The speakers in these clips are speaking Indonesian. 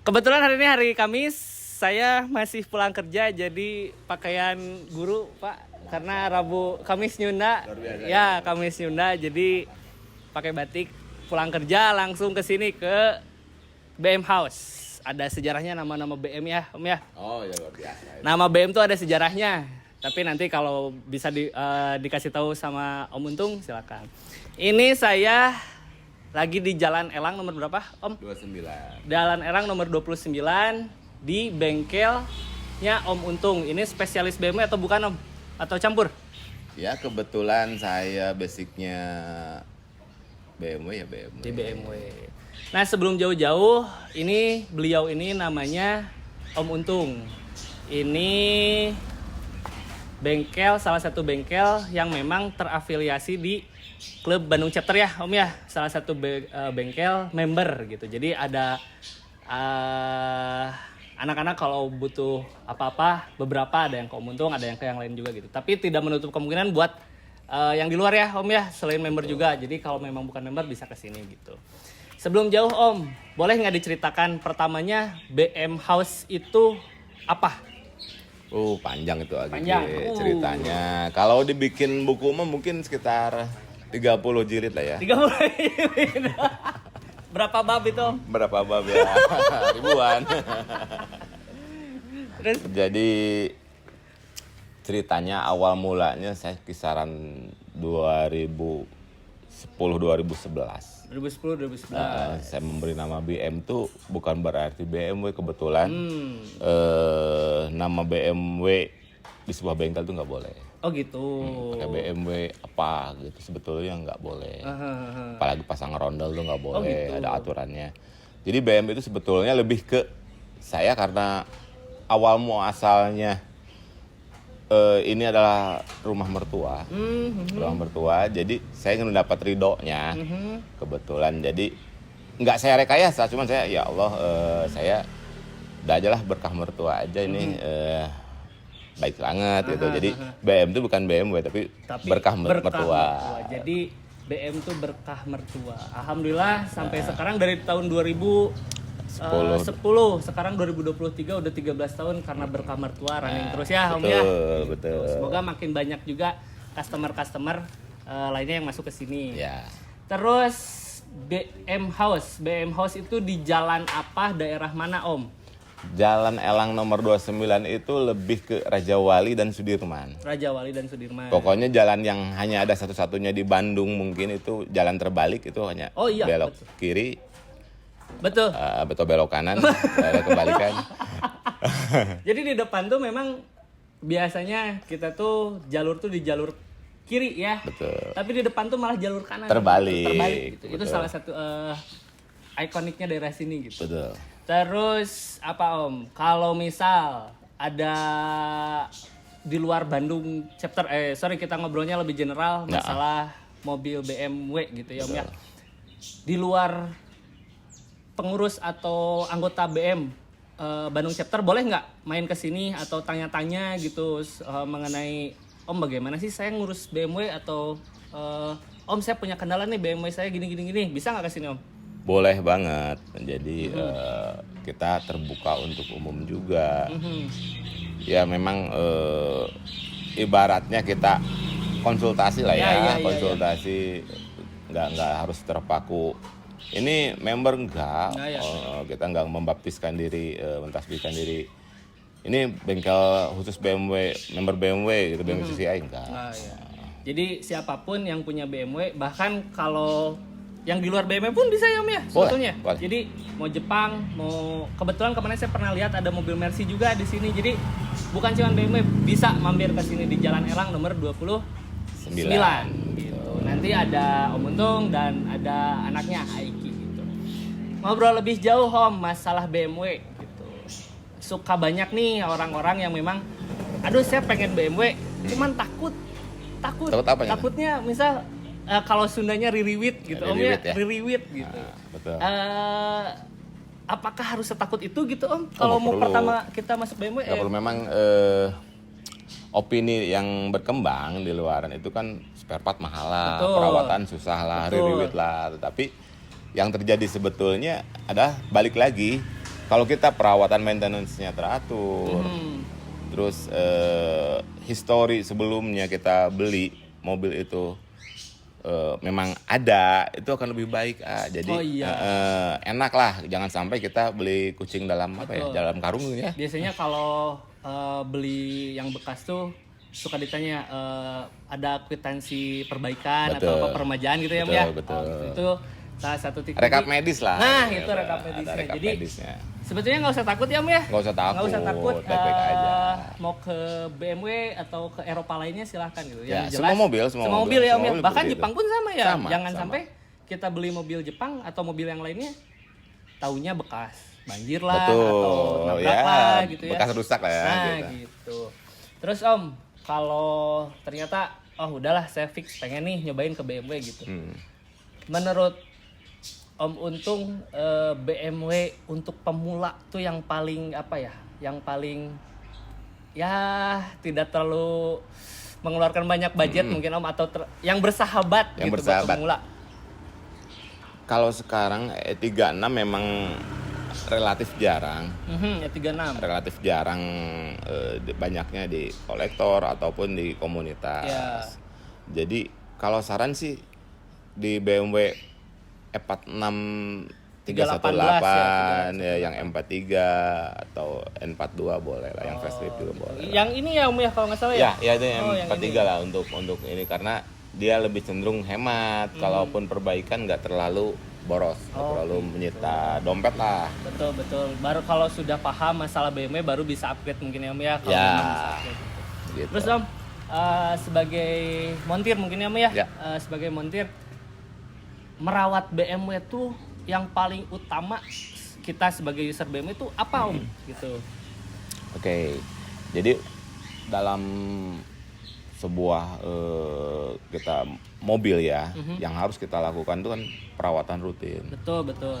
Kebetulan hari ini hari Kamis, saya masih pulang kerja jadi pakaian guru Pak, karena Kamis Nyunda, ya Kamis Nyunda, jadi pakai batik. Pulang kerja langsung ke sini ke BM House. Ada sejarahnya nama-nama BM ya Om ya. Oh ya luar biasa. Nama BM tuh ada sejarahnya. Tapi nanti kalau bisa dikasih tahu sama Om Untung silakan. Ini saya lagi di Jalan Elang nomor berapa, Om? 29. Jalan Elang nomor 29 di bengkelnya Om Untung. Ini spesialis BMW atau bukan, Om? Atau campur? Ya kebetulan saya basicnya BMW ya BMW. Di BMW. Nah, sebelum jauh-jauh, beliau ini namanya Om Untung. Ini bengkel, salah satu bengkel yang memang terafiliasi di Klub Bandung Chapter ya Om ya, salah satu bengkel member gitu. Jadi ada anak-anak kalau butuh apa-apa, beberapa ada yang ke Om Untung, ada yang ke yang lain juga gitu. Tapi tidak menutup kemungkinan buat yang di luar ya Om ya, selain member juga. Jadi kalau memang bukan member bisa ke sini gitu. Sebelum jauh Om, boleh nggak diceritakan pertamanya BM House itu apa? Panjang itu lagi Panjang. ceritanya. Kalau dibikin buku mah mungkin sekitar 30 jilid lah ya. 30. Berapa bab itu, Om? Berapa bab ya? Ribuan. Terus? Jadi ceritanya awal mulanya saya kisaran 2010-2011. 2010-2011. Saya memberi nama BM tuh bukan berarti BMW kebetulan. Nama BMW di sebuah bengkel tuh nggak boleh. Oh gitu. Pakai BMW apa gitu sebetulnya nggak boleh. Apalagi pasang rondel tuh nggak boleh. Gitu. Ada aturannya. Jadi BMW itu sebetulnya lebih ke saya karena awal muasalnya ini adalah rumah mertua. Rumah mertua. Jadi saya ingin mendapat ridhonya. Kebetulan jadi nggak saya rekayasa, cuman saya ya Allah saya udah aja lah berkah mertua aja ini baik banget gitu. Jadi BM itu bukan BMW tapi berkah mertua. Jadi BM itu berkah mertua. Alhamdulillah sampai sekarang dari tahun 2010 sekarang 2023 udah 13 tahun karena berkah mertua running terus ya Om ya. Betul. Semoga makin banyak juga customer lainnya yang masuk ke sini. Ya. Terus BM House itu di jalan apa, daerah mana Om? Jalan Elang nomor 29 itu lebih ke Raja Wali dan Sudirman. Raja Wali dan Sudirman. Pokoknya jalan yang hanya ada satu-satunya di Bandung mungkin itu jalan terbalik itu hanya belok betul. kiri. Betul. Betul belok kanan, ada kebalikan. Jadi di depan tuh memang biasanya kita tuh jalur tuh di jalur kiri ya. Betul. Tapi di depan tuh malah jalur kanan. Terbalik. Gitu. Itu salah satu ikoniknya daerah sini gitu. Betul. Terus apa Om? Kalau misal ada di luar Bandung chapter, kita ngobrolnya lebih general masalah mobil BMW gitu ya Om ya. Di luar pengurus atau anggota BM Bandung chapter boleh nggak main ke sini atau tanya-tanya gitu mengenai Om bagaimana sih saya ngurus BMW atau Om saya punya kendala nih BMW saya gini bisa nggak ke sini Om? Boleh banget. Jadi kita terbuka untuk umum juga. Ya memang ibaratnya kita konsultasi lah ya, konsultasi nggak harus terpaku. Ini member enggak, kita nggak membaptiskan diri, mentasbihkan diri. Ini bengkel khusus BMW, member BMW gitu, BMW CCI enggak. Jadi siapapun yang punya BMW, bahkan kalau yang di luar BMW pun bisa ya Om ya sebetulnya. Boleh. Jadi mau Jepang, mau kebetulan kemarin saya pernah lihat ada mobil Mercy juga di sini. Jadi bukan cuma BMW, bisa mampir ke sini di Jalan Elang nomor 29 gitu. Nanti ada Om Untung dan ada anaknya Aiki gitu. Ngobrol lebih jauh Om masalah BMW gitu. Suka banyak nih orang-orang yang memang aduh saya pengen BMW, cuman takut apanya? Takutnya misal kalau Sundanya ririwit gitu Om ya, ririwit gitu. Betul. Apakah harus setakut itu gitu Om? Kalau mau pertama kita masuk BMW Nggak perlu, memang opini yang berkembang di luaran itu kan spare part mahal lah, perawatan susah lah, ririwit lah. Tetapi yang terjadi sebetulnya adalah balik lagi Kalau kita perawatan maintenance-nya teratur, terus histori sebelumnya kita beli mobil itu memang ada, itu akan lebih baik. Jadi enak lah, jangan sampai kita beli kucing dalam dalam karung ya. Biasanya kalau beli yang bekas tuh suka ditanya ada kwitansi perbaikan atau peremajaan gitu ya, Om ya. Betul. Itu salah satu titik. Rekap medis lah. Nah, itu rekap medisnya. Jadi sebetulnya nggak usah takut ya, Om ya. Nggak usah takut. Baik-baik aja. Mau ke BMW atau ke Eropa lainnya silahkan gitu. Ya, Yang jelas, semua mobil ya, Om ya. Bahkan Jepang pun sama ya. Jangan sampai kita beli mobil Jepang atau mobil yang lainnya taunya bekas banjir lah atau nabrak lah gitu ya. Bekas rusak lah ya. Nah, gitu. Terus Om, kalau ternyata udahlah saya fix pengen nih nyobain ke BMW gitu. Menurut Om Untung, BMW untuk pemula tuh yang paling yang paling tidak terlalu mengeluarkan banyak budget mungkin Om, atau yang bersahabat gitu buat pemula. Kalau sekarang E36 memang relatif jarang. E36 relatif jarang, banyaknya di kolektor ataupun di komunitas. Jadi kalau saran sih di BMW E46 318 ya, yang M43 atau N42 boleh lah, yang facelift juga boleh. Yang ini ya Om ya kalau nggak salah ya? Ya itu yang M43 lah untuk ini, karena dia lebih cenderung hemat. Kalaupun perbaikan nggak terlalu boros, nggak terlalu menyita dompet lah. Betul. Baru kalau sudah paham masalah BMW baru bisa upgrade mungkin ya Om ya. Kalau memang bisa upgrade. Gitu. Terus Om, sebagai montir mungkin ya Om ya. Sebagai montir, merawat BMW tuh yang paling utama kita sebagai user BMW itu apa Om? Gitu. Oke. Jadi dalam sebuah kita mobil ya, yang harus kita lakukan itu kan perawatan rutin. Betul.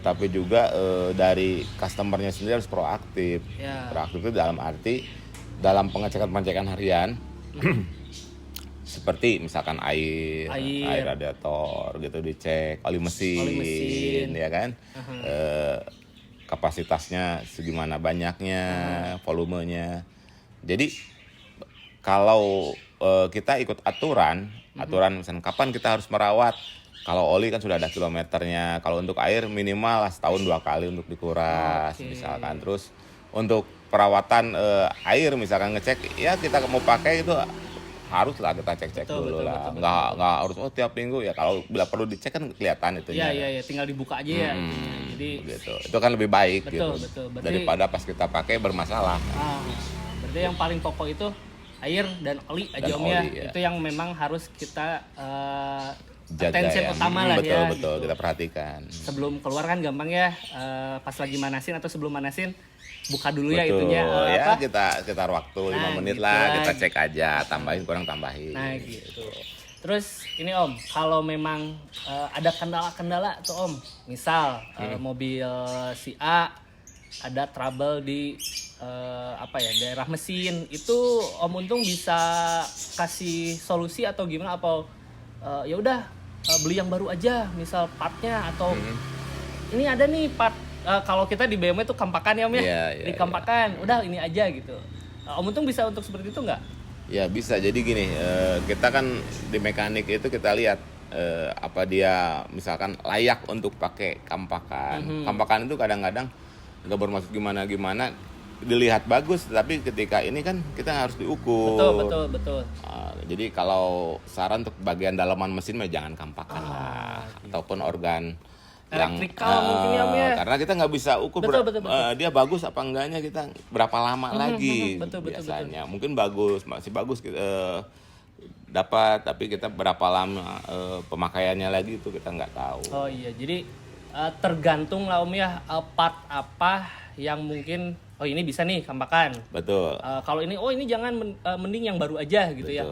Tapi juga dari customernya sendiri harus proaktif. Proaktif itu dalam arti dalam pengecekan harian. Seperti misalkan air radiator gitu dicek, oli mesin ya kan, kapasitasnya segimana banyaknya, volumenya. Jadi kalau kita ikut aturan misalkan kapan kita harus merawat. Kalau oli kan sudah ada kilometernya. Kalau untuk air minimal setahun 2 kali untuk dikuras misalkan. Terus untuk perawatan air misalkan ngecek ya, kita mau pakai itu haruslah kita cek dulu lah. Nggak harus tiap minggu ya. Kalau bila perlu dicek kan kelihatan itu. Iya, tinggal dibuka aja ya. Jadi gitu. Itu kan lebih baik betul. Berarti, daripada pas kita pakai bermasalah. Berarti yang paling pokok itu air dan oli aja Om ya. Itu yang memang harus kita attention utama lah ya. Betul, gitu. Kita perhatikan. Sebelum keluar kan gampang ya, pas lagi manasin atau sebelum manasin buka dulu ya betul. itunya. Kita waktu 5 menit gitu lah, kita cek aja, tambahin kurang tambahin. Nah gitu. Terus ini Om, kalau memang ada kendala-kendala tuh Om, misal mobil si A ada trouble di daerah mesin, itu Om Untung bisa kasih solusi atau gimana? Apa ya udah beli yang baru aja, misal partnya atau ini ada nih part. Kalau kita di BMW itu kampakan ya Om ya, dikampakan, udah ini aja gitu. Om Untung bisa untuk seperti itu nggak? Ya bisa, jadi gini, kita kan di mekanik itu kita lihat apa dia misalkan layak untuk pakai kampakan. Kampakan itu kadang-kadang nggak bermaksud gimana-gimana, dilihat bagus, tapi ketika ini kan kita harus diukur. Betul. Jadi kalau saran untuk bagian dalaman mesin mah jangan kampakan lah, gitu. Ataupun organ elektrikal mungkin ya. Karena kita nggak bisa ukur betul. Dia bagus apa enggaknya, kita berapa lama lagi biasanya. Mungkin masih bagus dapat, tapi kita berapa lama pemakaiannya lagi itu kita nggak tahu. Oh iya, jadi tergantung lah Om ya, part apa yang mungkin ini bisa nih kampakan. Betul. Kalau ini ini jangan, mending yang baru aja gitu. Betul. Ya.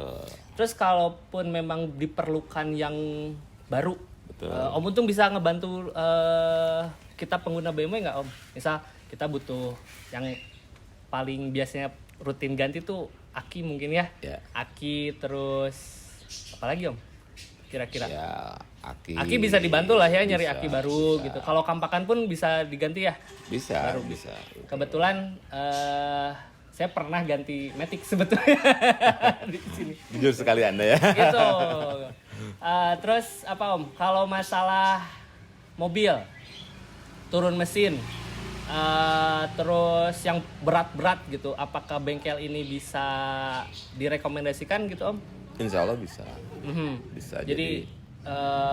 Terus kalaupun memang diperlukan yang baru, Om Untung bisa ngebantu kita pengguna BMW nggak Om? Misal kita butuh yang paling biasanya rutin ganti tuh aki mungkin ya. Aki, terus apa lagi Om? kira-kira? Ya, Aki bisa dibantu lah ya nyari bisa, aki baru bisa. gitu. Kalau kampakan pun bisa diganti ya. Bisa, Baru. bisa. Kebetulan saya pernah ganti Matic sebetulnya di sini. Jujur sekali Anda ya. Gitu. Terus apa Om? Kalau masalah mobil, turun mesin, terus yang berat-berat gitu, apakah bengkel ini bisa direkomendasikan gitu Om? Insya Allah bisa. Bisa. Jadi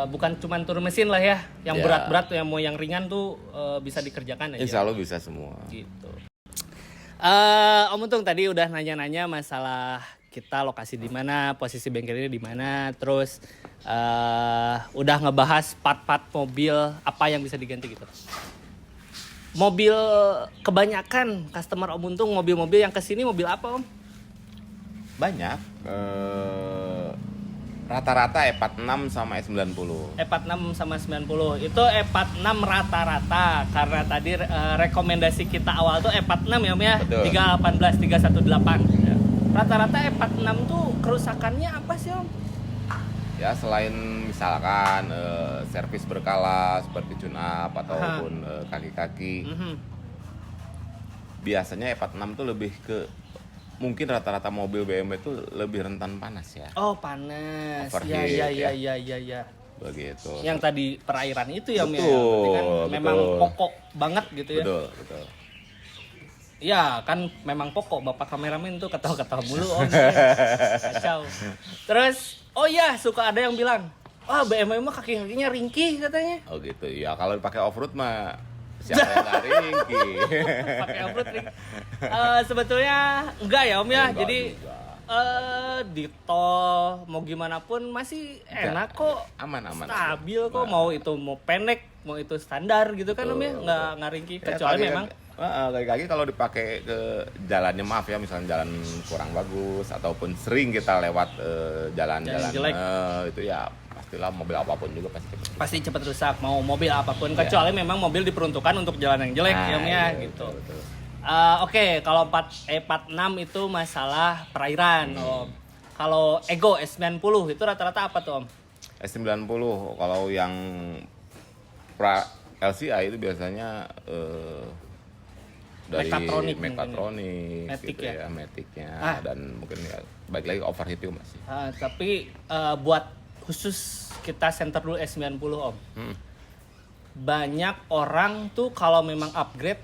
bukan cuma turun mesin lah ya, yang Ya. berat-berat yang mau yang ringan tuh bisa dikerjakan aja. Insya Allah bisa semua. Gitu. Om Untung tadi udah nanya-nanya masalah kita lokasi di mana, posisi bengkelnya di mana, terus udah ngebahas part-part mobil apa yang bisa diganti gitu. Mobil kebanyakan customer Om Untung mobil-mobil yang kesini mobil apa Om? Banyak. Rata-rata E46 sama E90. E46 sama 90 itu E46 rata-rata karena tadi rekomendasi kita awal tuh E46 ya Om ya. Betul. 318 318. Ya. Rata-rata E46 tuh kerusakannya apa sih Om? Ya selain misalkan servis berkala seperti tune up ataupun kaki-kaki, biasanya E46 tuh lebih ke mungkin rata-rata mobil BMW itu lebih rentan panas ya. Oh panas. Overheat, Ya. Begitu. Yang tadi perairan itu ya Om ya. Betul, Berarti kan memang betul. pokok banget gitu ya. Betul. Ya kan memang pokok Bapak kameramen tuh ketawa-ketawa mulu Om. Kacau. Terus oh iya suka ada yang bilang, "Wah, BMW mah kaki-kakinya ringkih," katanya. Oh gitu. Ya kalau dipakai off-road mah siapa yang nggak ringkih? Pakai off-road ring. Sebetulnya enggak ya Om ya. Enggak Jadi juga. di tol mau gimana pun masih enak kok. Aman. Stabil kok, mau itu mau pendek, mau itu standar gitu kan Om ya. Enggak ringkih Ya, kecuali kaki-kaki- memang kaki-kaki kalau dipakai ke jalannya, maaf ya, misalnya jalan kurang bagus ataupun sering kita lewat jalan-jalan Jalan jelek. itu ya pastilah mobil apapun juga pasti cepat rusak, mau mobil apapun Ya. kecuali memang mobil diperuntukkan untuk jalan yang jelek ya Om ya iya, gitu. betul. Oke, kalau E46 itu masalah perairan Om. Kalau Ego S90 itu rata-rata apa tuh Om? S90 kalau yang pra LCI itu biasanya dari Mechatronic Mechatronic Matic gitu ya? ya, Matic-nya Ah. dan mungkin ya baik lagi overheat itu masih. Tapi buat khusus kita center dulu S90 Om. Banyak orang tuh kalau memang upgrade,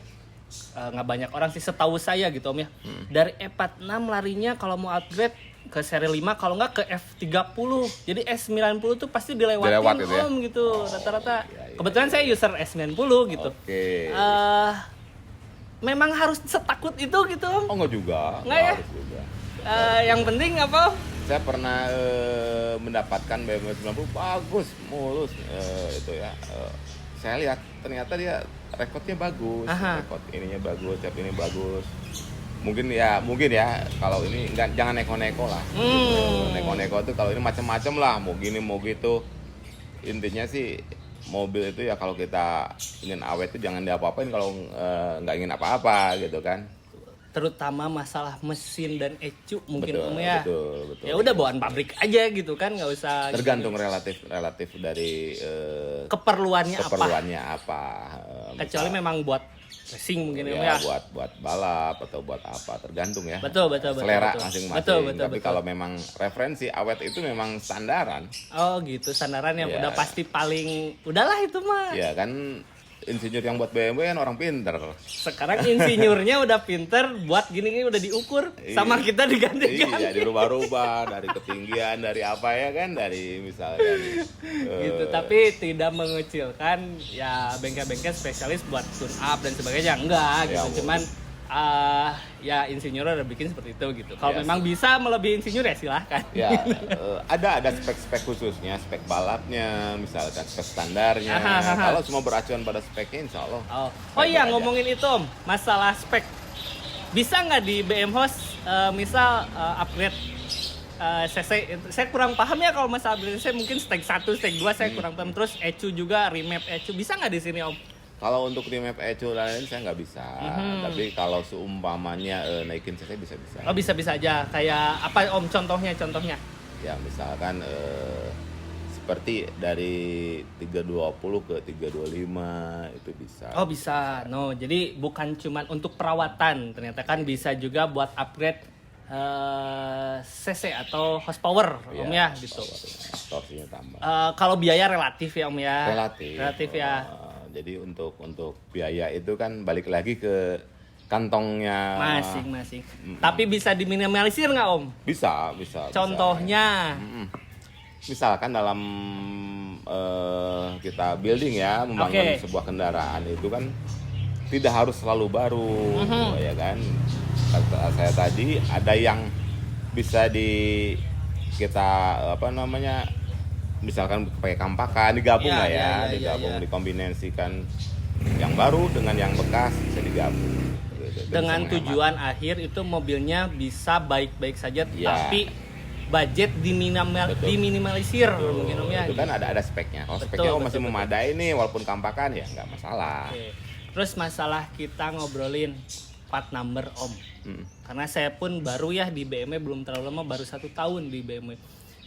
nggak banyak orang sih setahu saya gitu Om ya. Dari E46 larinya kalau mau upgrade ke seri 5 kalau nggak ke F30. Jadi S90 tuh pasti dilewatin Dilewat gitu ya? Om gitu rata-rata. iya. Kebetulan saya user S90 gitu. Oke. Memang harus setakut itu gitu Om. Oh enggak juga. Nggak ya? Harus juga. Yang penting apa Om? Saya pernah mendapatkan BMW 90 bagus, mulus itu ya. Saya lihat ternyata dia rekodnya bagus, Aha. rekod ininya bagus, cap ini bagus. Mungkin ya kalau ini jangan neko-neko lah. Neko-neko tuh kalau ini macam-macam lah, mau gini mau gitu. Intinya sih mobil itu ya kalau kita ingin awet itu jangan diapa-apain kalau nggak ingin apa-apa gitu kan. Terutama masalah mesin dan ECU mungkin Om ya. Betul. Ya udah bawaan pabrik aja gitu kan, nggak usah Tergantung relatif dari keperluannya keperluannya apa. Kecuali memang buat racing mungkin ya, ya. buat balap atau buat apa, tergantung ya. Betul. Selera betul. masing-masing. Betul. Tapi kalau memang referensi awet itu memang standaran. Oh gitu, sandaran yang Ya. udah pasti paling udahlah itu mah. Ya kan insinyur yang buat BMW kan orang pinter. Sekarang insinyurnya udah pinter buat gini udah diukur sama kita diganti-ganti. Iya, dirubah-rubah dari ketinggian, dari apa ya kan, dari misalkan Gitu, tapi tidak mengecilkan ya bengkel-bengkel spesialis buat tune up dan sebagainya enggak Ya, gitu. Cuman ya insinyur udah bikin seperti itu gitu. Kalau Ya, memang bisa melebihi insinyur ya silahkan. ya ada spek-spek khususnya, spek balapnya, misalkan spek standarnya. Kalau semua beracuan pada speknya, insya Allah. Oh iya, baik-baik aja. ngomongin itu Om, masalah spek. Bisa nggak di BM Host misal upgrade CC? Saya kurang paham ya kalau masalah upgrade CC, mungkin stake 1, stake 2 saya kurang paham. Terus ECU juga, remap ECU, bisa nggak di sini Om? Kalau untuk remap ECU lain saya nggak bisa, tapi kalau seumpamanya naikin CC bisa. Oh bisa aja, kayak apa Om contohnya? Ya misalkan seperti dari 320 ke 325 itu bisa. Oh bisa. No, jadi bukan cuma untuk perawatan, ternyata kan bisa juga buat upgrade cc atau horsepower Om ya gitu. Torsinya tambah. Kalau biaya relatif ya Om ya. Relatif ya. Jadi untuk biaya itu kan balik lagi ke kantongnya Masing-masing. Tapi bisa diminimalisir nggak Om? Bisa. Contohnya? Misalkan dalam kita building ya, membangun sebuah kendaraan itu kan tidak harus selalu baru, ya kan? Kata saya tadi ada yang bisa kita misalkan pakai kampakan digabung digabung dikombinasikan yang baru dengan yang bekas bisa digabung. Dengan tujuan akhir itu mobilnya bisa baik-baik saja, tapi budget diminimalisir mungkin Om ya. Itu kan ada speknya. Kalau speknya masih memadai nih walaupun kampakan ya nggak masalah. Terus masalah kita ngobrolin part number Om. Karena saya pun baru ya di BMW, belum terlalu lama, baru 1 tahun di BMW.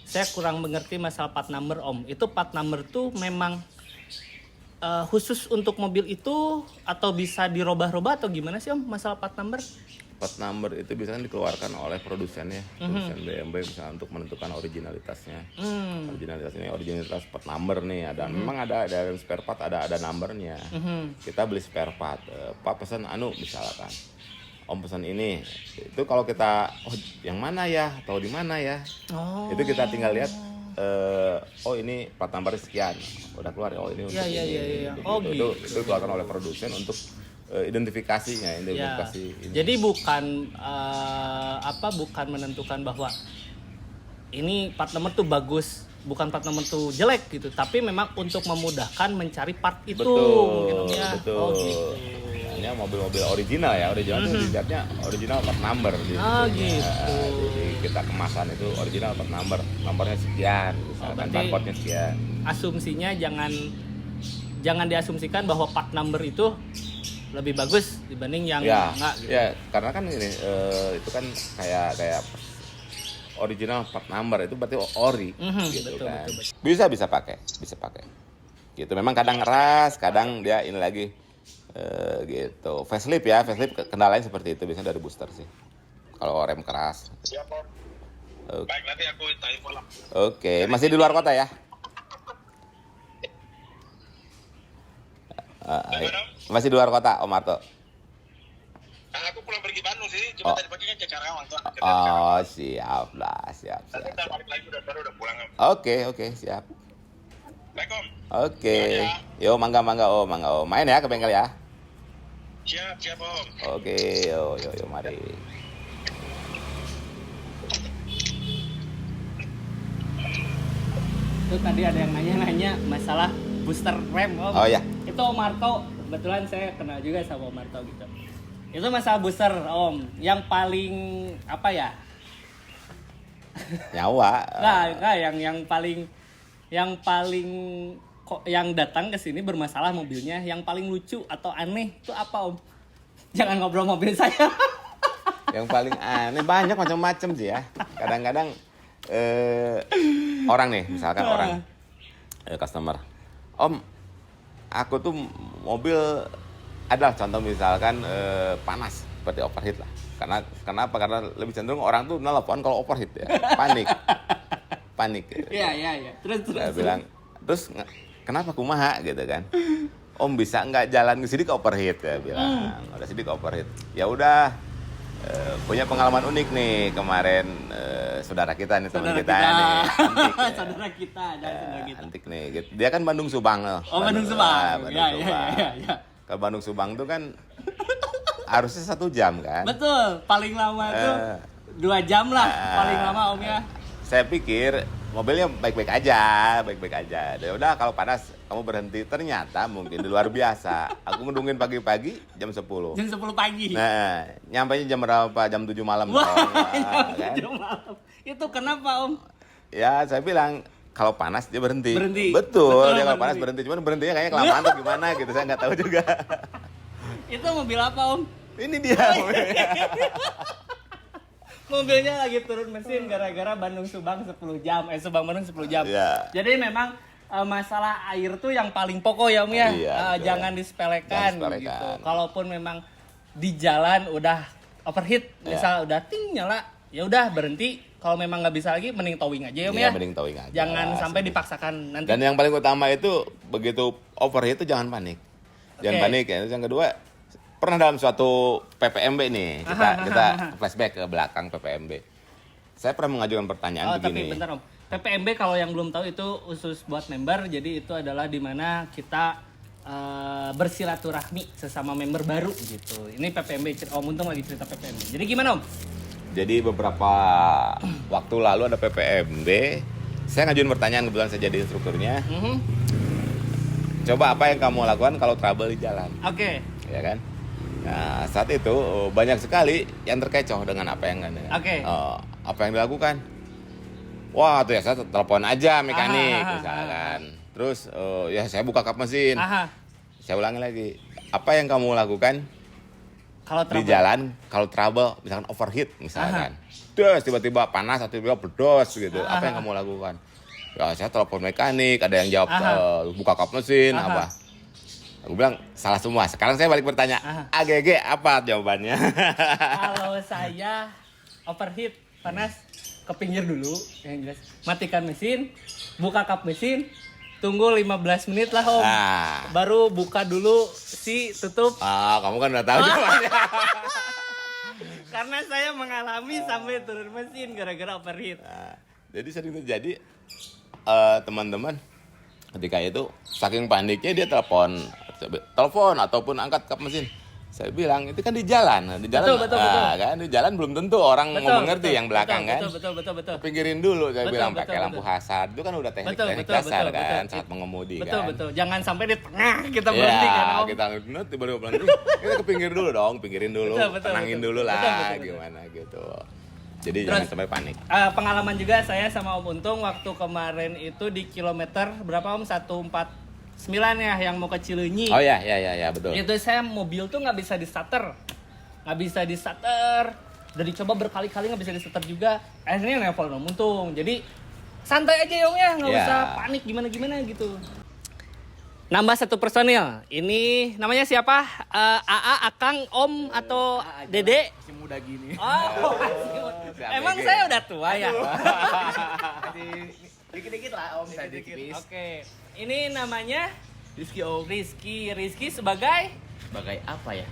Saya kurang mengerti masalah part number Om. Itu part number tuh memang khusus untuk mobil itu atau bisa dirubah-rubah atau gimana sih Om masalah part number? Part number itu biasanya dikeluarkan oleh produsen ya, produsen BMW misalnya untuk menentukan originalitasnya. Originalitas part number nih ada. Memang ada spare part, ada numbernya. Kita beli spare part, Pak pesan misalkan. Om pesan ini, itu kalau kita yang mana ya, tahu di mana ya, itu kita tinggal lihat, ini plat number sekian, udah keluar ya, ini untuk ini. Itu dikeluarkan oleh produsen untuk identifikasinya, ini. Jadi bukan bukan menentukan bahwa ini part number tuh bagus, bukan part number tuh jelek gitu, tapi memang untuk memudahkan mencari part itu. Betul. Gitu. Mobil-mobil original ya, itu dilihatnya original part number gitu. Gitu. Jadi kita kemasan itu original part number, nomornya sekian, misalkan barcode-nya sekian. Asumsinya jangan diasumsikan bahwa part number itu lebih bagus dibanding yang enggak gitu. Ya, karena kan ini itu kan kayak original part number itu berarti ori gitu betul, kan. Betul. Bisa pakai. Gitu. Memang kadang keras, kadang dia ini lagi gitu. Facelift kendalanya seperti itu, biasanya dari booster sih. Kalau rem keras. Siap, Om. Baik, nanti aku telepon lah. Oke, masih di luar kota ya? Masih di luar kota, Om Marto. Aku pulang pergi Bandung sih, cuma tadi pagi kan ke Karawang tuh. Siap lah. Nanti kita balik lagi udah pulang. Oke, siap. Baik, Om. Oke. Yo, mangga Om. Main ya ke bengkel ya. Siap, Om. Oke, yo, mari. Itu tadi ada yang nanya masalah booster rem Om. Oh ya. Itu Om Marto, kebetulan saya kenal juga sama Om Marto gitu. Itu masalah booster Om, yang paling apa ya? Nyawa. Enggak, yang datang ke sini bermasalah mobilnya, yang paling lucu atau aneh itu apa Om? Jangan ngobrol mobil saya. Yang paling aneh banyak macam-macam sih ya. Kadang-kadang orang nih, misalkan orang customer, Om, aku tuh mobil adalah contoh misalkan panas seperti overheat lah. Kenapa? Karena lebih cenderung orang tuh nelpon kalau overheat ya, panik. Iya. Terus. Saya bilang, terus kenapa kumaha gitu kan? Om bisa nggak jalan ke sini ke overheat ya bilang. Udah sini ke overheat. Ya udah. Punya pengalaman unik nih kemarin saudara kita nih, teman kita nih, Antik. Saudara kita. Antik nih. Dia kan Bandung Subang loh. Oh, Bandung Subang. Ya. Ke Bandung Subang tuh kan harusnya 1 jam kan? Betul, paling lama tuh 2 jam lah, paling lama Om ya. Saya pikir mobilnya baik-baik aja. Ya udah kalau panas kamu berhenti, ternyata mungkin di luar biasa. Aku ngedungin pagi-pagi jam 10. Jam 10 pagi. Nah, nyampainya jam berapa? Jam 7 malam. Jam 7 malam. Itu kenapa Om? Ya, saya bilang kalau panas dia berhenti. Betul, dia kalau panas berhenti. Cuman berhentinya kayaknya kelamaan atau gimana gitu, saya nggak tahu juga. Itu mobil apa Om? Ini dia. Mobilnya lagi turun mesin gara-gara Bandung Subang 10 jam. Subang Bandung 10 jam. Iya. Jadi memang masalah air tuh yang paling pokok ya Om ya. Iya, Jangan disepelekan gitu. Kalaupun memang di jalan udah overheat, misal udah ting nyala, ya udah berhenti. Kalau memang nggak bisa lagi, mending towing aja ya Om ya. Mending towing aja. Jangan sampai dipaksakan nanti. Dan yang paling utama itu begitu overheat itu jangan panik. Jangan panik ya. Terus yang kedua, pernah dalam suatu PPMB nih, kita flashback ke belakang PPMB. Saya pernah mengajukan pertanyaan begini. Tapi bentar Om. PPMB kalau yang belum tahu itu khusus buat member, jadi itu adalah di mana kita bersilaturahmi sesama member baru gitu. Ini PPMB, Om Untung lagi cerita PPMB. Jadi gimana Om? Jadi beberapa waktu lalu ada PPMB, saya ngajuin pertanyaan, kebetulan saya jadi instrukturnya. Coba apa yang kamu lakukan kalau trouble di jalan? Oke. Ya kan? Nah, saat itu banyak sekali yang terkecoh dengan apa yang apa yang dilakukan. Wah, tuh ya saya telepon aja mekanik misalkan. Terus ya saya buka kap mesin. Saya ulangi lagi. Apa yang kamu lakukan kalau di jalan kalau trouble, misalkan overheat misalkan. Terus tiba-tiba panas atau tiba-tiba berdos gitu. Apa yang kamu lakukan? Ya saya telepon mekanik, ada yang jawab buka kap mesin apa. Aku bilang salah semua. Sekarang saya balik bertanya, AGG apa jawabannya? Kalau saya overheat, panas, ke pinggir dulu, yang jelas. Matikan mesin, buka kap mesin, tunggu 15 menit lah Om. Baru buka dulu tutup. Kamu kan udah tahu jawabannya. Karena saya mengalami sampai turun mesin gara-gara overheat. Jadi sering terjadi teman-teman ketika itu saking paniknya dia telepon ataupun angkat kap mesin. Saya bilang itu kan di jalan. Betul. Kan di jalan belum tentu orang mau mengerti yang belakang kan. Betul. Pinggirin dulu saya bilang pakai lampu hazard. Itu kan udah teknik dasar kan saat mengemudi kan. Betul. Jangan sampai di tengah kita berhenti kan Om. Kita tiba-tiba berhenti. Kita ke pinggir dulu dong, pinggirin dulu, tenangin dulu lah gimana gitu. Jadi jangan sampai panik. Pengalaman juga saya sama Om Untung waktu kemarin itu di kilometer berapa Om? 149 ya yang mau ke Cileunyi. Oh ya betul. Itu saya mobil tuh nggak bisa di starter. Udah dicoba berkali-kali nggak bisa di starter juga. Akhirnya nelpon Om Untung. Jadi santai aja ya Om ya, nggak usah panik gimana gitu. Nambah satu personil. Ini namanya siapa? AA, Akang, Om atau Dede? Masih muda gini. Emang saya udah tua ya? Dikit-dikit lah Om, saya dikit. Oke. Ini namanya Rizky Om. Rizky sebagai apa ya?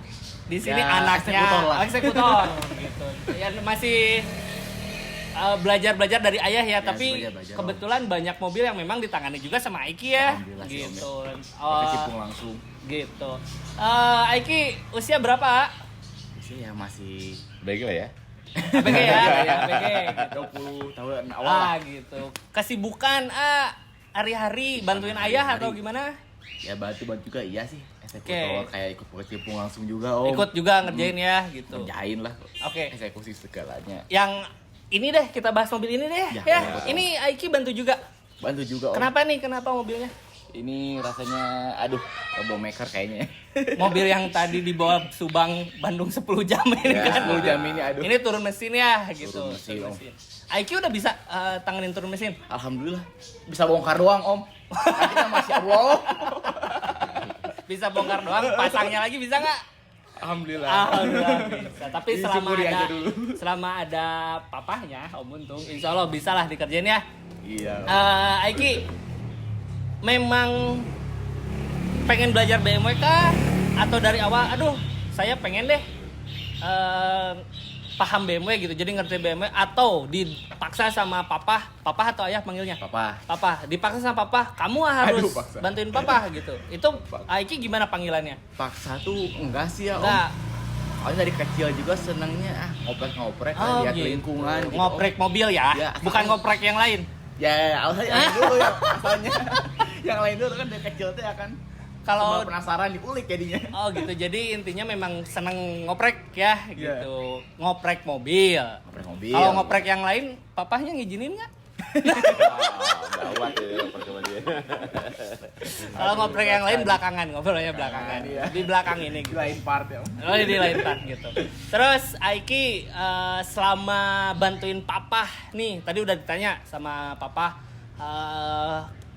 di sini Ya, anaknya eksekutor gitu. Ya masih belajar dari ayah ya, tapi belajar, kebetulan banyak mobil yang memang ditangani juga sama Aiki ya. Gitu. Kecimpung langsung. Gitu. Aiki usia berapa? Usia ya masih Baik lah ya. ABG ya, ABG. 20 tahun awal. Gitu. Kesibukan hari-hari bantuin ayah atau gimana? Ya bantu juga iya sih. Eksekutor kayak ikut kecimpung langsung juga Om. Ikut juga ngerjain ya gitu. Ngerjain lah. Oke. Eksekusi segalanya. Yang ini deh, kita bahas mobil ini deh ya. Ini Aiki bantu juga. Bantu juga Om. Kenapa mobilnya? Ini rasanya turbo maker kayaknya. Mobil yang tadi dibawa Subang Bandung 10 jam ini kan. 10 jam ini Ini turun mesin ya gitu. Turun mesin. Aiki udah bisa tanganin turun mesin. Alhamdulillah. Bisa bongkar doang Om. Nanti kan masih Allah. Bisa bongkar doang, pasangnya lagi bisa nggak? Alhamdulillah bisa. Tapi selama ada papahnya Om Untung, insya Allah bisa lah dikerjain ya. Iya. Aiki memang pengen belajar BMW kah? Atau dari awal, saya pengen deh paham BMW gitu, jadi ngerti BMW, atau dipaksa sama papa atau ayah panggilnya? Papa, dipaksa sama papa, kamu harus bantuin papa gitu. Itu Aiki gimana panggilannya? Paksa tuh enggak sih ya Om. Enggak. Soalnya dari kecil juga senangnya ngoprek lihat gitu. lingkungan gitu. Ngoprek mobil ya, bukan ngoprek yang lain. Ya, yang dulu ya asalnya. Yang lain dulu kan dari kecil tuh ya kan. Kalau penasaran diulik jadinya. Oh gitu. Jadi intinya memang seneng ngoprek ya gitu. Ngoprek mobil. Ngoprek mobil. Kalau ngoprek yang lain, papahnya ngizinin nggak? Gawat ya percuma dia. Kalau ngobrol yang lain belakangan, ngobrolnya belakangan. Iya. Di belakang ini. Di lain part ya. Oh, di lain part gitu. Terus Aiki selama bantuin papa nih, tadi udah ditanya sama papa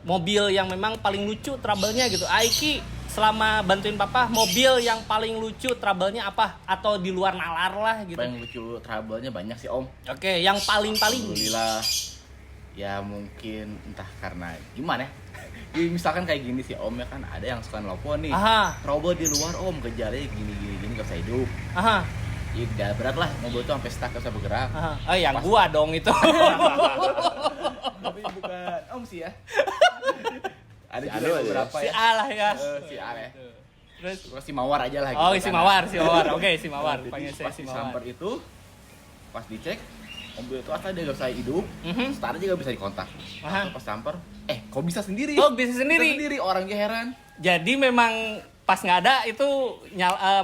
mobil yang memang paling lucu trouble-nya gitu. Aiki selama bantuin papa mobil yang paling lucu trouble-nya apa? Atau di luar nalar lah gitu. Yang lucu trouble-nya banyak sih Om. Oke, yang paling-paling. Alhamdulillah. Ya mungkin entah karena gimana ya. Ya, misalkan kayak gini sih Om ya kan ada yang suka nelfon nih. Aha. Trouble di luar Om, kejarnya gini gak bisa hidup. Aha. Ya udah berat lah, mobil tuh sampai stuck gak bisa bergerak. Aha. Oh, yang gua dong itu. Tapi bukan Om sih ya. Ada Si juga Anu aja beberapa Si ya. A lah ya. Si A ya. Terus Terus si Mawar aja lah gitu. oh, si kan. Mawar. Oke, si Mawar. Jadi Panggil saya pas si di Mawar. samper itu, pas dicek, mobil itu asal dia gak bisa hidup, start juga bisa dikontak. Aha. Pas samper, kok bisa sendiri? Oh, bisa sendiri. Bisa sendiri, orangnya heran. Jadi memang pas nggak ada itu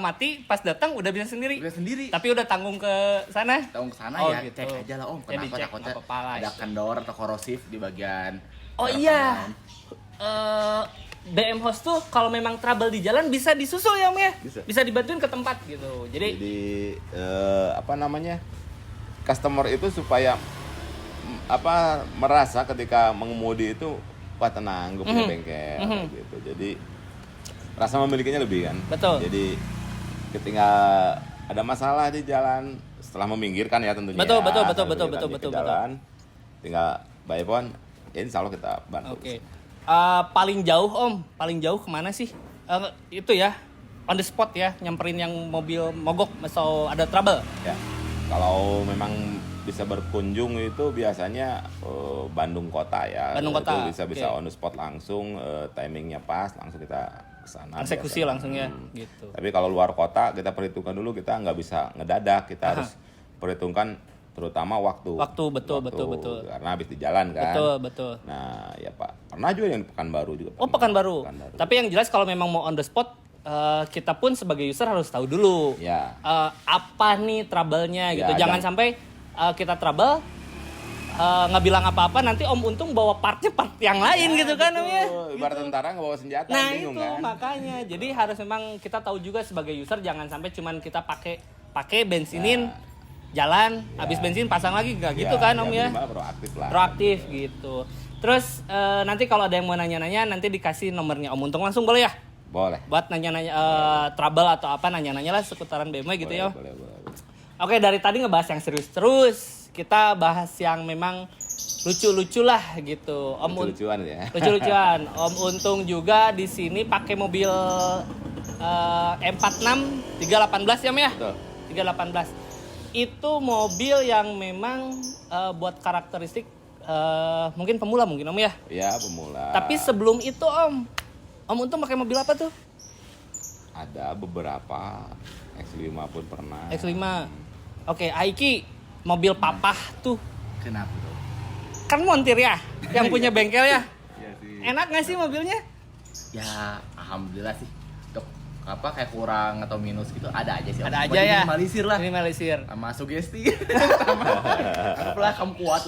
mati, pas datang udah bisa sendiri. Bisa sendiri. Tapi udah tanggung ke sana. Tahun ke sana Oh, ya, gitu. cek aja lah Om, Ya, kenapa dicek, takutnya nggak apa-apa lah ada itu. kendor atau korosif di bagian Oh iya. BM host tuh kalau memang trouble di jalan bisa disusul ya Om ya? Bisa. Dibantuin ke tempat gitu. Jadi Apa namanya? Customer itu supaya merasa ketika mengemudi itu wah tenang, gue punya bengkel gitu. Jadi rasa memilikinya lebih kan. Betul. Jadi ketika ada masalah di jalan setelah meminggirkan ya tentunya. Betul, ya, betul, setelah betul, meminggirkan betul, di betul, jalan, tinggal by phone, ya insya Allah kita bantu. oke. Paling jauh Om, paling jauh kemana sih? Itu ya, on the spot ya, nyamperin yang mobil mogok atau ada trouble. Ya, kalau memang bisa berkunjung itu biasanya Bandung Kota ya. Bandung Kota, Itu bisa oke. on the spot langsung, timingnya pas, langsung kita kesana. Eksekusi biasanya. langsung ya, gitu. Tapi kalau luar kota kita perhitungkan dulu, kita nggak bisa ngedadak, kita harus perhitungkan terutama waktu. Waktu, betul. Karena habis di jalan kan. Betul. Nah, ya Pak, pernah juga yang di Pekanbaru juga. Oh, Pekanbaru. Pekanbaru. Tapi yang jelas kalau memang mau on the spot, kita pun sebagai user harus tahu dulu. Ya. Apa nih trouble-nya gitu. Ya, Jangan sampai kita trouble nggak bilang apa-apa, nanti Om Untung bawa partnya part yang lain gitu kan Om ya. Ibarat tentara nggak bawa senjata, Nah bingung itu kan. makanya. Jadi harus memang kita tahu juga sebagai user, jangan sampai cuman kita pakai bensinin jalan, habis bensin pasang lagi nggak gitu kan Om ya. Minimal proaktif lah. Proaktif gitu. Terus nanti kalau ada yang mau nanya-nanya, nanti dikasih nomornya Om Untung langsung boleh ya? Boleh. Buat nanya-nanya trouble atau apa, nanya-nanya lah seputaran BMW gitu ya. Boleh. Oke, dari tadi ngebahas yang serius terus, kita bahas yang memang lucu-lucu lah gitu. Lucu-lucuan ya. Lucu-lucuan. Om Untung juga di sini pakai mobil M46 318 ya, Om ya? Betul. 318. Itu mobil yang memang buat karakteristik mungkin pemula mungkin Om ya. Ya, pemula. Tapi sebelum itu Om Untung pakai mobil apa tuh? Ada beberapa, X5 pun pernah. X5. Oke, Aiki mobil papah tuh. Kenapa tuh? Kan montir ya, yang punya bengkel ya. Iya sih. Enak nggak sih mobilnya? Ya, alhamdulillah sih. Untuk kayak kurang atau minus gitu ada aja sih. Ada Om. aja ya. Minimalisir lah. Minimalisir. Sama sugesti. Anggaplah kamu kuat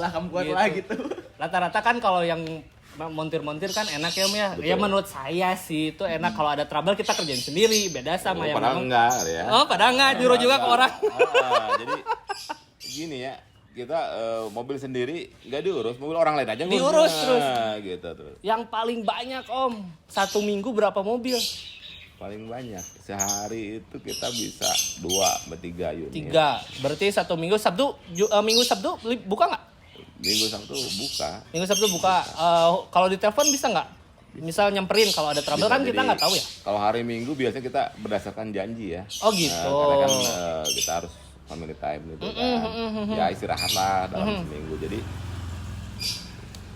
lah gitu. Rata-rata kan kalau yang montir-montir kan enak ya Om ya. Betul. Ya menurut saya sih itu enak kalau ada trouble kita kerjain sendiri. Beda sama yang padahal memang- enggak ya. Oh, padahal enggak, nyuruh juga ke orang. Jadi gini ya, kita mobil sendiri nggak diurus, mobil orang lain aja ngurus. Diurus terus. Gitu terus. Yang paling banyak Om, 1 minggu berapa mobil? Paling banyak sehari itu kita bisa 2-3 unit. 3. Berarti 1 minggu Minggu Sabtu buka nggak? Minggu Sabtu buka. Minggu Sabtu buka. Kalau ditelepon bisa nggak? Misal nyamperin kalau ada trouble Bisa, kan kita jadi nggak tahu ya. Kalau hari Minggu biasanya kita berdasarkan janji ya. Oh gitu. Karena kan kita harus family time gitu kan. Ya istirahat lah dalam seminggu. Jadi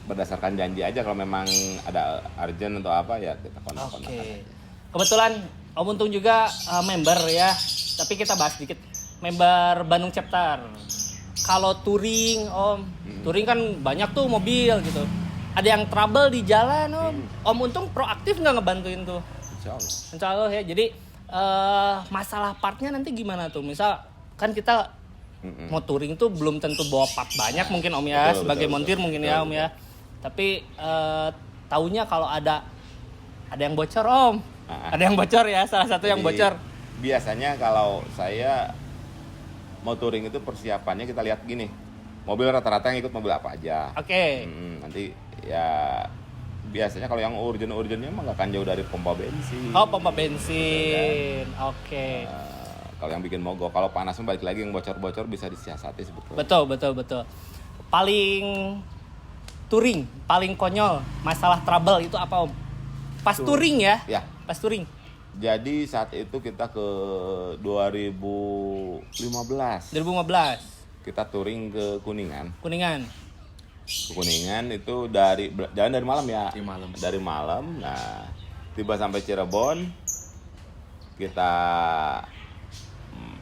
berdasarkan janji aja, kalau memang ada urgent atau apa ya kita kontak-kontakan Oke. aja. Kebetulan Om Untung juga member ya. Tapi kita bahas dikit. Member Bandung Chapter. Kalau touring Om, touring kan banyak tuh mobil gitu. Ada yang trouble di jalan Om. Om Untung proaktif nggak ngebantuin tuh? Insya Allah. Insya Allah ya. Jadi masalah partnya nanti gimana tuh? Misal kan kita Mau touring tuh belum tentu bawa part banyak mungkin Om ya, Betul, sebagai betul, montir betul. mungkin Betul, ya Om ya. Tapi taunya kalau ada yang bocor Om. Ada yang bocor ya, salah satu yang Jadi, bocor. biasanya kalau saya mau touring itu persiapannya kita lihat gini. Mobil rata-rata yang ikut mobil apa aja. Oke. Nanti ya biasanya kalau yang urgent-urgentnya mah nggak akan jauh dari pompa bensin. Oh, pompa bensin. Oke. Kalau yang bikin mogok, kalau panas balik lagi yang bocor-bocor bisa disiasati sebetulnya. Betul. Paling touring, paling konyol masalah trouble itu apa Om? Pas touring ya? Ya. Pas touring. Jadi saat itu kita ke 2015. 2015. Kita touring ke Kuningan. Kuningan. Ke Kuningan itu jalan dari malam ya. Dari malam. Nah, tiba sampai Cirebon. Kita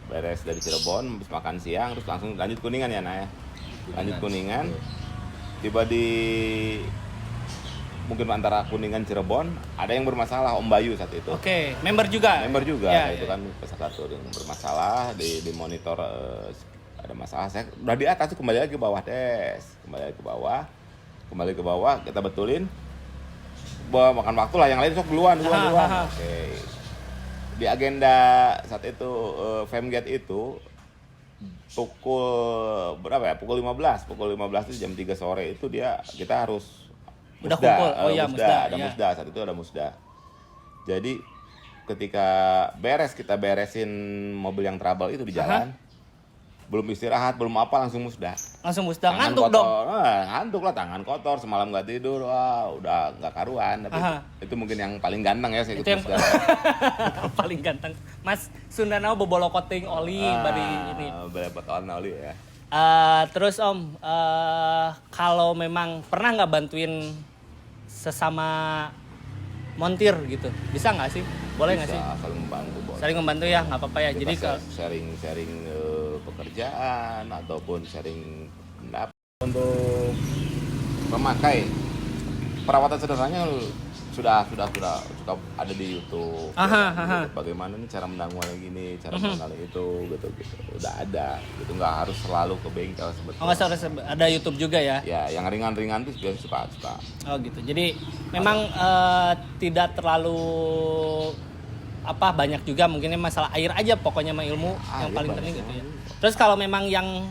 beres dari Cirebon, habis makan siang terus langsung lanjut Kuningan ya, Nah ya. Lanjut Kuningan. Tiba di mungkin antara Kuningan Cirebon ada yang bermasalah Om Bayu saat itu. Oke, member juga. Ya, itu kan peserta touring bermasalah di monitor ada masalah. Saya udah di atas tuh kembali lagi ke bawah kembali ke bawah kita betulin. Makan waktu lah, yang lain sok duluan. Oke. Di agenda saat itu Femgate itu pukul berapa ya? Pukul 15 itu jam 3 sore itu kita harus udah kumpul. Oh iya, musda. Ada musda, saat itu ada musda. Jadi ketika kita beresin mobil yang trouble itu di jalan, belum istirahat, belum apa langsung musda. Ngantuk dong. Ngantuk lah, tangan kotor, semalam nggak tidur, wah udah nggak karuan. Tapi itu mungkin yang paling ganteng ya saya ikut musda. Paling ganteng. Mas Sundanao bobolo koting oli bari ini. Bekalan oli ya. Terus Om, kalau memang pernah nggak bantuin sesama montir gitu, bisa nggak sih? Boleh nggak sih? Saling membantu. Boleh. Saling membantu ya, nggak apa-apa ya. Kita Jadi kalau sharing pekerjaan ataupun sharing pendapat untuk memakai perawatan sederhananya sudah ada di YouTube. Bagaimana nih cara menanggulangi gini, cara menanggulangi itu gitu. Udah ada. Gitu nggak harus selalu ke bengkel sebetulnya. nggak harus ada YouTube juga ya? Ya, yang ringan-ringan tuh biasanya suka. Oh gitu. Jadi memang tidak terlalu banyak juga mungkinnya masalah air aja pokoknya sama ilmu yang paling penting gitu ya. Terus kalau memang yang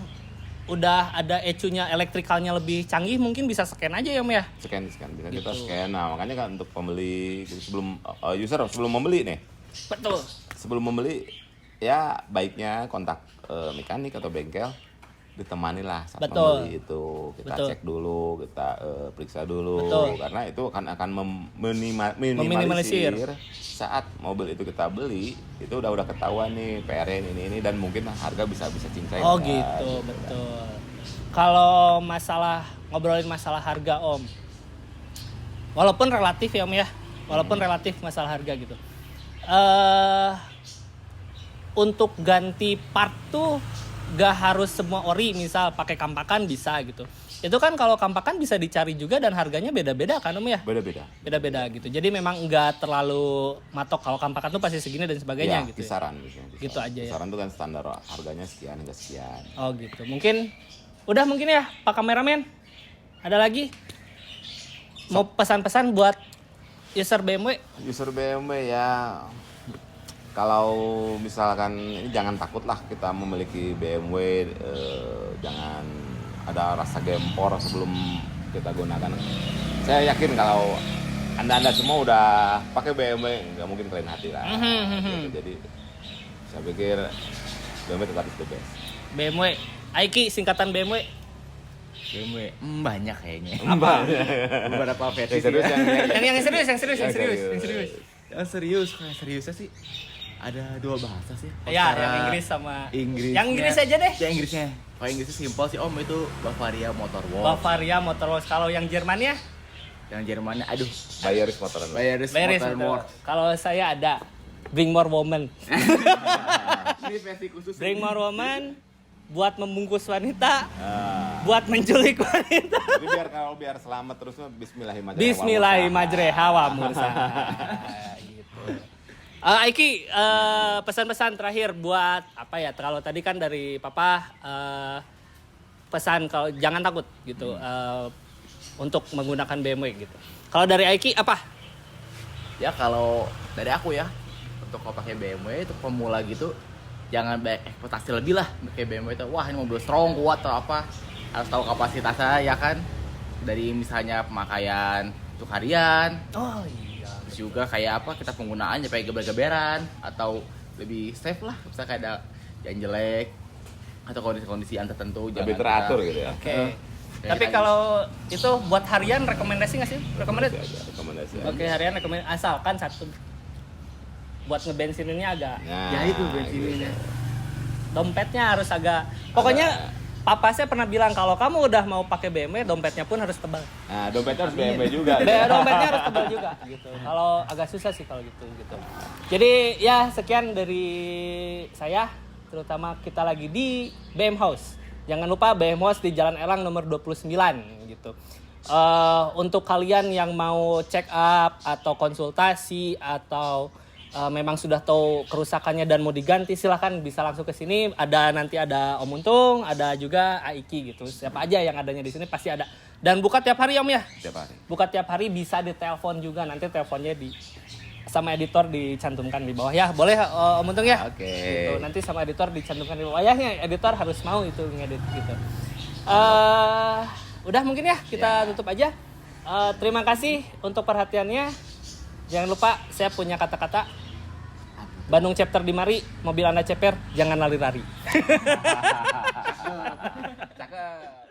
udah ada ECU-nya elektrikalnya lebih canggih mungkin bisa scan aja ya Om ya? Scan bisa gitu. kita scan. Nah, makanya kan untuk pembeli sebelum sebelum membeli nih. Betul. Sebelum membeli ya baiknya kontak mekanik atau bengkel, ditemani lah saat membeli itu. Kita cek dulu, kita periksa dulu. Karena itu akan meminimalisir saat mobil itu kita beli, itu udah ketahuan nih PR ini dan mungkin harga bisa cincai. Oh gitu, betul. Kalau ngobrolin masalah harga Om, walaupun relatif ya Om ya, relatif masalah harga gitu. Untuk ganti part tuh gak harus semua ori, misal pakai kampakan bisa gitu. Itu kan kalau kampakan bisa dicari juga dan harganya beda-beda kan Om ya? Beda-beda gitu. Jadi memang nggak terlalu matok kalau kampakan tuh pasti segini dan sebagainya Ya, gitu. Kisaran. Gitu aja ya. Kisaran tuh kan standar harganya sekian hingga sekian. Oh gitu. Mungkin ya Pak Kameramen. Ada lagi? Mau pesan-pesan buat user BMW? User BMW ya. Kalau misalkan ini jangan takut lah kita memiliki BMW, jangan ada rasa gempor sebelum kita gunakan. Saya yakin kalau anda semua udah pakai BMW, nggak mungkin kalian hati lah. Gitu. Jadi saya pikir BMW tetap the best. BMW, Aiki singkatan BMW. Banyak kayaknya. Apa? Beberapa versi. Serius Yang Seriusnya sih ada 2 bahasa sih. Ya, yang Inggris sama Inggris. Yang Inggris aja deh. Yang Inggrisnya. Kalau Inggrisnya simpel sih Om, itu Bavaria Motor Works. Bavaria Motor Works. Kalau yang Jermannya? Yang Jermannya Bayeris Motor Works. Kalau saya ada Bring More Woman. Ini versi khusus. Bring More Woman buat membungkus wanita, buat menculik wanita. Jadi biar selamat terusnya Bismillahirrahmanirrahim. Bismillahirrahmanirrahim wa mursaha. Gitu. Aiki, pesan-pesan terakhir buat apa ya? Kalau tadi kan dari Papa pesan kalau jangan takut gitu untuk menggunakan BMW gitu. Kalau dari Aiki apa? Ya kalau dari aku ya, untuk kalau pakai BMW itu pemula gitu, jangan banyak ekspektasi lebih lah pakai BMW itu. Wah ini mobil strong, kuat atau apa, harus tahu kapasitasnya ya kan. Dari misalnya pemakaian untuk harian, Oh iya. terus juga kayak apa kita penggunaannya kayak geber-geberan atau lebih safe lah, misalnya kayak ada yang jelek atau kondisi-kondisi yang tertentu Lebih jangan teratur kita- gitu ya. Oke. Kayak Tapi tadi. kalau itu buat harian rekomendasi nggak sih? Rekomendasi. Rekomendasi. Oke, harian rekomendasi asalkan satu buat ngebensininnya agak Nah, Ya itu bensinnya. dompetnya harus agak pokoknya papa saya pernah bilang kalau kamu udah mau pakai BMW dompetnya pun harus tebal. Nah, dompetnya harus BMW juga. Dompetnya harus tebal juga gitu. Kalau agak susah sih kalau gitu. Jadi ya sekian dari saya, terutama kita lagi di BM House. Jangan lupa BM House di Jalan Elang nomor 29 gitu. Untuk kalian yang mau check up atau konsultasi atau memang sudah tahu kerusakannya dan mau diganti, silahkan bisa langsung ke sini. Nanti ada Om Untung, ada juga Aiki gitu. Siapa aja yang adanya di sini pasti ada. Dan buka tiap hari Om ya. Setiap hari. Buka tiap hari, bisa ditelepon juga. Nanti teleponnya sama editor dicantumkan di bawah ya. Boleh Om Untung ya? Oke. Gitu. Nanti sama editor dicantumkan di bawah. Ya, editor harus mau itu ngedit gitu. Udah mungkin ya kita tutup aja. Terima kasih untuk perhatiannya. Jangan lupa saya punya kata-kata. Bandung chapter di mari, mobil Anda ceper, jangan lari-lari. Cakep.